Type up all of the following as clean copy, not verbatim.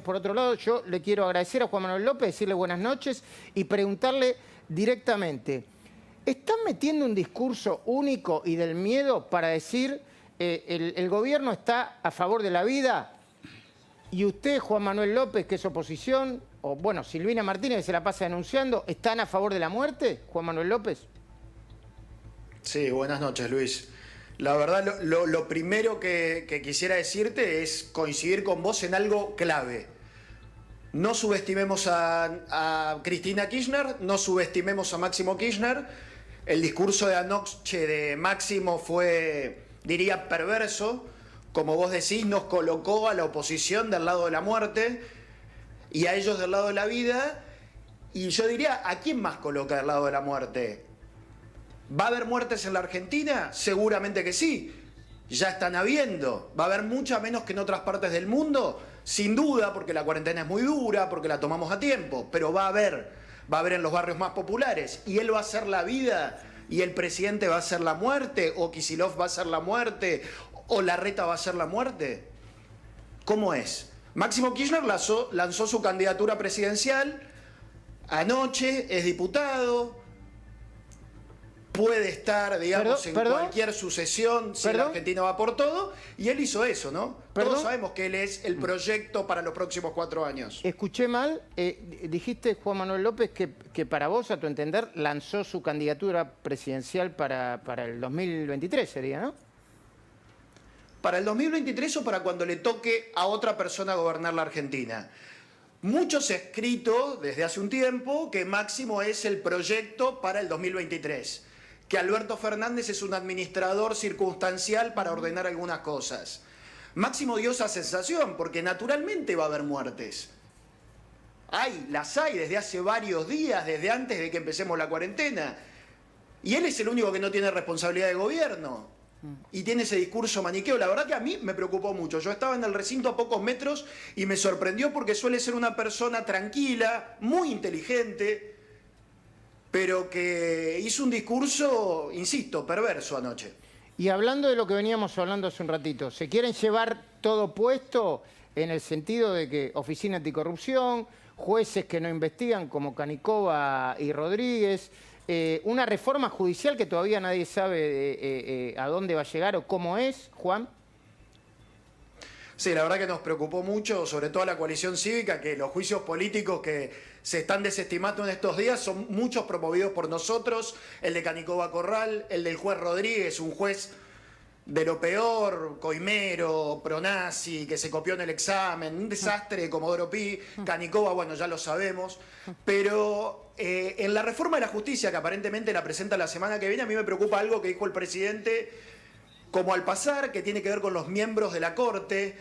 Por otro lado, yo le quiero agradecer a Juan Manuel López, decirle buenas noches y preguntarle directamente, ¿están metiendo un discurso único y del miedo para decir el gobierno está a favor de la vida y usted, Juan Manuel López, que es oposición, o bueno, Silvina Martínez, que se la pasa denunciando, ¿están a favor de la muerte, Juan Manuel López? Sí, buenas noches, Luis. La verdad, lo primero que quisiera decirte es coincidir con vos en algo clave. No subestimemos a Cristina Kirchner, no subestimemos a Máximo Kirchner. El discurso de anoche de Máximo fue, diría, perverso. Como vos decís, nos colocó a la oposición del lado de la muerte y a ellos del lado de la vida. Y yo diría, ¿a quién más coloca del lado de la muerte? ¿Va a haber muertes en la Argentina? Seguramente que sí. Ya están habiendo. ¿Va a haber mucha menos que en otras partes del mundo? Sin duda, porque la cuarentena es muy dura, porque la tomamos a tiempo. Pero va a haber. Va a haber en los barrios más populares. ¿Y él va a hacer la vida? ¿Y el presidente va a hacer la muerte? ¿O Kicillof va a hacer la muerte? ¿O Larreta va a hacer la muerte? ¿Cómo es? Máximo Kirchner lanzó su candidatura presidencial. Anoche es diputado. Puede estar, digamos, en cualquier sucesión si la Argentina va por todo. Y él hizo eso, ¿no? Todos sabemos que él es el proyecto para los próximos 4 años. Escuché mal. Dijiste, Juan Manuel López, que para vos, a tu entender, lanzó su candidatura presidencial para el 2023, sería, ¿no? Para el 2023 o para cuando le toque a otra persona gobernar la Argentina. Mucho se ha escrito desde hace un tiempo que Máximo es el proyecto para el 2023. Que Alberto Fernández es un administrador circunstancial para ordenar algunas cosas. Máximo dio esa sensación, porque naturalmente va a haber muertes. Las hay desde hace varios días, desde antes de que empecemos la cuarentena. Y él es el único que no tiene responsabilidad de gobierno. Y tiene ese discurso maniqueo. La verdad que a mí me preocupó mucho. Yo estaba en el recinto a pocos metros y me sorprendió porque suele ser una persona tranquila, muy inteligente, pero que hizo un discurso, insisto, perverso anoche. Y hablando de lo que veníamos hablando hace un ratito, ¿se quieren llevar todo puesto en el sentido de que Oficina Anticorrupción, jueces que no investigan como Canicova y Rodríguez, una reforma judicial que todavía nadie sabe a dónde va a llegar o cómo es, Juan? Sí, la verdad que nos preocupó mucho, sobre todo a la coalición cívica, que los juicios políticos que se están desestimando en estos días son muchos promovidos por nosotros, el de Canicova Corral, el del juez Rodríguez, un juez de lo peor, coimero, pronazi, que se copió en el examen, un desastre de Comodoro Pi. Canicova, bueno, ya lo sabemos, pero en la reforma de la justicia, que aparentemente la presenta la semana que viene, a mí me preocupa algo que dijo el presidente como al pasar, que tiene que ver con los miembros de la Corte,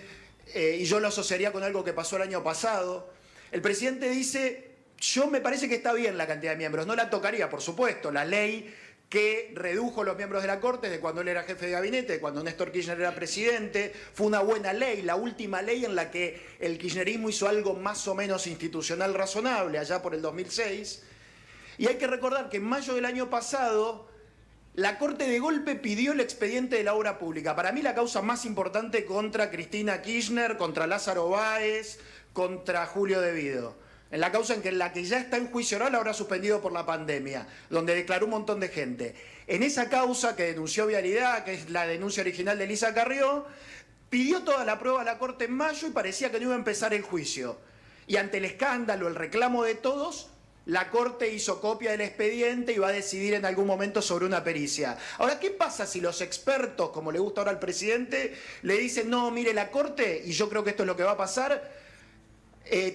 y yo lo asociaría con algo que pasó el año pasado. El presidente dice, yo me parece que está bien la cantidad de miembros, no la tocaría, por supuesto, la ley que redujo los miembros de la Corte de cuando él era jefe de gabinete, de cuando Néstor Kirchner era presidente, fue una buena ley, la última ley en la que el kirchnerismo hizo algo más o menos institucional razonable, allá por el 2006. Y hay que recordar que en mayo del año pasado, la Corte de golpe pidió el expediente de la obra pública. Para mí la causa más importante contra Cristina Kirchner, contra Lázaro Báez, contra Julio De Vido. En la causa en la que ya está en juicio oral, ahora suspendido por la pandemia, donde declaró un montón de gente. En esa causa que denunció Vialidad, que es la denuncia original de Elisa Carrió, pidió toda la prueba a la Corte en mayo y parecía que no iba a empezar el juicio. Y ante el escándalo, el reclamo de todos, la Corte hizo copia del expediente y va a decidir en algún momento sobre una pericia. Ahora, ¿qué pasa si los expertos, como le gusta ahora al presidente, le dicen, no, mire, la Corte, y yo creo que esto es lo que va a pasar,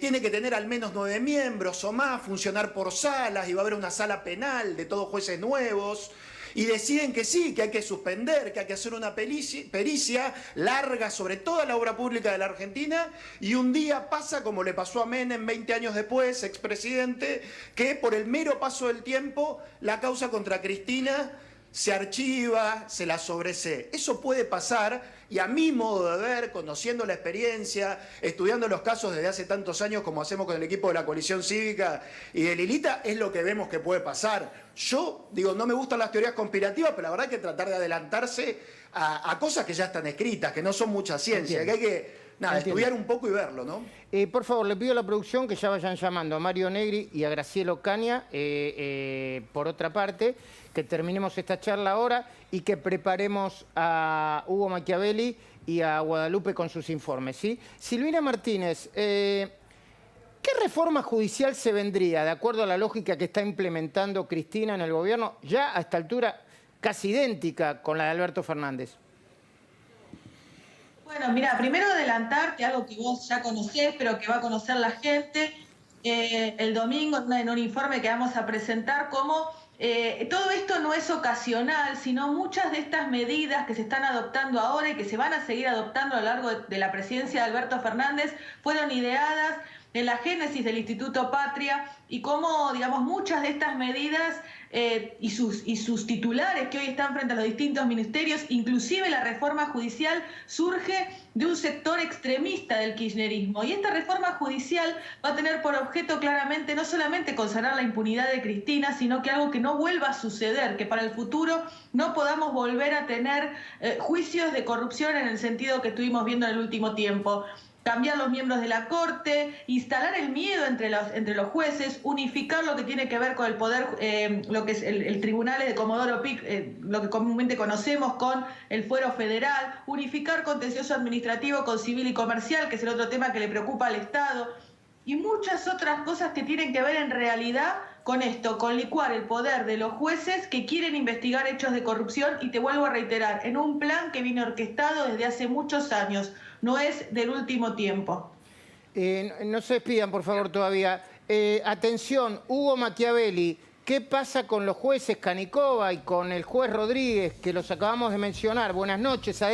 tiene que tener al menos 9 miembros o más, funcionar por salas, y va a haber una sala penal de todos jueces nuevos, y deciden que sí, que hay que suspender, que hay que hacer una pericia larga sobre toda la obra pública de la Argentina, y un día pasa como le pasó a Menem 20 años después, expresidente, que por el mero paso del tiempo la causa contra Cristina se archiva, se la sobresee. Eso puede pasar, y a mi modo de ver, conociendo la experiencia, estudiando los casos desde hace tantos años como hacemos con el equipo de la coalición cívica y de Lilita, es lo que vemos que puede pasar. Yo, digo, no me gustan las teorías conspirativas, pero la verdad hay que tratar de adelantarse a cosas que ya están escritas, que no son mucha ciencia, que hay que nada, Entiendo. estudiar un poco y verlo, ¿no? Por favor, le pido a la producción que ya vayan llamando a Mario Negri y a Graciela Caña, por otra parte, que terminemos esta charla ahora y que preparemos a Hugo Machiavelli y a Guadalupe con sus informes, ¿sí? Silvina Martínez, ¿qué reforma judicial se vendría, de acuerdo a la lógica que está implementando Cristina en el gobierno, ya a esta altura casi idéntica con la de Alberto Fernández? Bueno, mira, primero adelantarte algo que vos ya conocés, pero que va a conocer la gente. El domingo en un informe que vamos a presentar cómo todo esto no es ocasional, sino muchas de estas medidas que se están adoptando ahora y que se van a seguir adoptando a lo largo de la presidencia de Alberto Fernández fueron ideadas en la génesis del Instituto Patria y cómo, digamos, muchas de estas medidas y sus titulares que hoy están frente a los distintos ministerios, inclusive la reforma judicial, surge de un sector extremista del kirchnerismo. Y esta reforma judicial va a tener por objeto claramente no solamente consagrar la impunidad de Cristina, sino que algo que no vuelva a suceder, que para el futuro no podamos volver a tener juicios de corrupción en el sentido que estuvimos viendo en el último tiempo. Cambiar los miembros de la Corte, instalar el miedo entre los jueces, unificar lo que tiene que ver con el poder, lo que es el Tribunal de Comodoro Pi, lo que comúnmente conocemos con el Fuero Federal, unificar contencioso administrativo con civil y comercial, que es el otro tema que le preocupa al Estado, y muchas otras cosas que tienen que ver en realidad con esto, con licuar el poder de los jueces que quieren investigar hechos de corrupción, y te vuelvo a reiterar, en un plan que viene orquestado desde hace muchos años. No es del último tiempo. No se despidan, por favor, todavía. Atención, Hugo Machiavelli, ¿qué pasa con los jueces Canicova y con el juez Rodríguez, que los acabamos de mencionar? Buenas noches.